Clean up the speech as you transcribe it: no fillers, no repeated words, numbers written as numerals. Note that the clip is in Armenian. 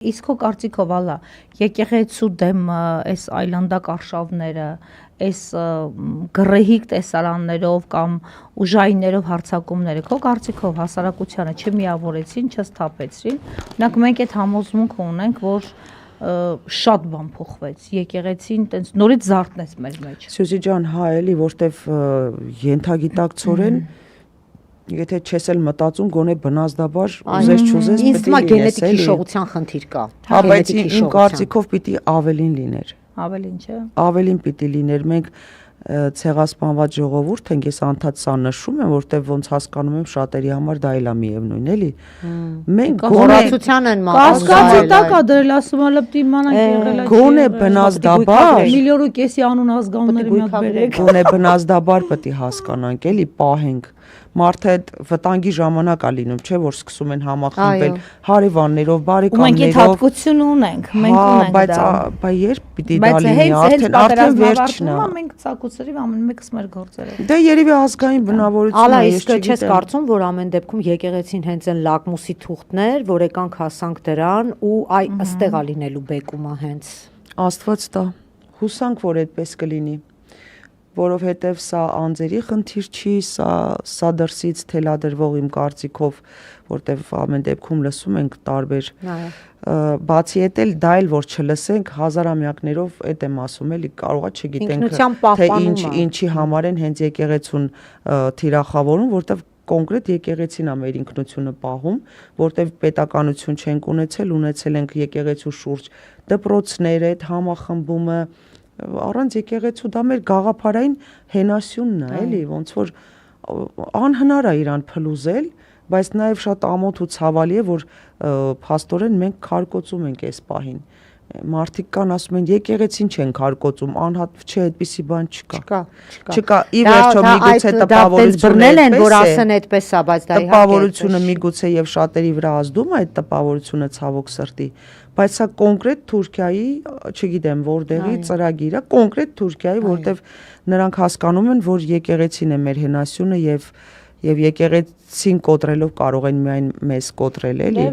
Իսկ քո կարծիքով ալա եկեղեցու դեմ այս այլանդակ արշավները, այս գռեհիկ տեսարաններով կամ ուժայիններով հարձակումները քո կարծիքով հասարակությանը չմիավորեցին, չսթափեցրին։ Օրինակ մենք այդ համոզմունքը ունենք, որ շատ բան փոխվեց, եկեղեցին տենց նորից զարթնեց մեր մեջ։ Սյուզի ջան, հա էլի, որտեվ ենթագիտակցորեն եթե չես էլ մտածում, գոնե բնազդաբար ուզես չուզես պետք է գենետիկ հիշողության խնդիր կա։ Հա, բայց իմ կարծիքով պիտի ավելին լիներ։ Ավելին, չէ։ Ավելին պիտի լիներ։ Մենք ցեղասպանված ժողովուրդ ենք, ես անդադ սա նշում եմ, որտեվ ոնց հասկանում եմ շատերի համար դա էլ է միևնույն, էլի։ Մենք գորացության են կասկածի տակ է դրել, ասում եմ, լպտի իմանանք եղել է։ Գոնե բնազդաբար 1,5 միլիոն անուն ազգանունների մի հատ բերեք։ Գոնե բնազդաբար պետք է հասկանանք, էլի, պահենք։ Մարդը այդ վտանգի ժամանակ է լինում, չէ՞ որ սկսում են համախմբել հարևաններով, բարեկամներով։ Մենք այդ հատկությունը ունենք, մենք ունենք դա։ Բայց երբ պիտի դա լինի, արդեն վերջն է։ Մենք ցակուցրիվ ամեն մեկս մեր գործերը։ Դե երևի ազգային բնավորությունն է, ես չես կարծում, որ ամեն դեպքում եկեղեցին հենց այն լակմուսի թուղթներ, որ եկանք հասանք դրան ու այստեղ է լինելու բեկումը հենց։ Աստված տա, հուսանք, որ այդպես կլինի, որովհետև սա անձերի խնդիր չի, սա դրսից թելադրվող իմ կարծիքով, որտեվ ամեն դեպքում լսում ենք տարբեր բացի այդ էլ դա էլ որ չլսենք հազարամյակներով այդ եմ ասում էլի կարողա չգիտենք թե ինչի համար են հենց եկեղեցուն թիրախավորում, որտեվ կոնկրետ եկեղեցին է մեր ինքնությունը պահում, որտեվ պետականություն չենք ունեցել ենք եկեղեցու շուրջ դպրոցներ, այդ համախմբումը առանց եկեղեցու դա մեր գաղափարային հենասյունն է, էլի, ոնց որ անհնար է իրան փլուզել, բայց նաև շատ ամոթ ու ցավալի է, որ փաստորեն մենք քարկոծում ենք այս պահին։ Մարդիկ կան ասում են եկեղեցին չեն քարկոծում, անհատ չէ, այդպիսի բան չկա։ Չկա, ի վերջո միգուցե տպավորությունը են, որ ասեն այդպես է, բայց դա տպավորությունը միգուցե եւ շատերի վրա ազդում է այդ տպավորությունը ցավոք սրտի, բայց սա կոնկրետ Թուրքիայի, չգիտեմ որտեղի ծրագիր է, կոնկրետ Թուրքիայի, որտեվ նրանք հասկանում են, որ եկեղեցին է մեր հենասյունը եւ եկեղեցին կոտրելով կարող են միայն մեզ կոտրել, էլի։